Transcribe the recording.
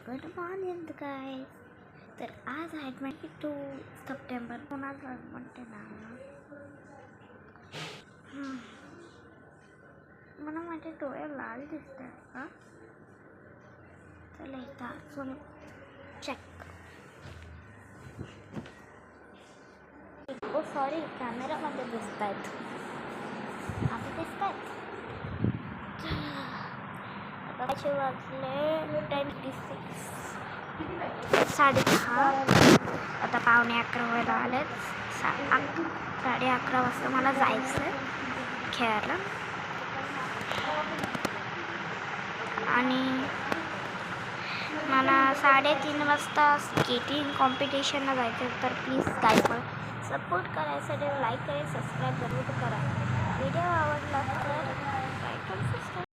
Good morning guys. तर आज आहे 22 सप्टेंबर. कोणाला म्हणते ना मला माझे डोळे लाल दिसतात का? चला एकदा सोनी चेक. ओ सॉरी, कॅमेरामध्ये दिसत आहेत. आता दिसत आहेत. आता वाजले 10:56, 10:30. आता 11:45 व्हायला आलेत. 11:30 वाजता मला जायचं आहे खेळायला. आणि मला 3:30 वाजता स्केटिंग कॉम्पिटिशनला जायचं. तर प्लीज गाईज मला सपोर्ट करायसाठी लाईक करा, सबस्क्राईब जरूर करा. व्हिडिओ आवडला तर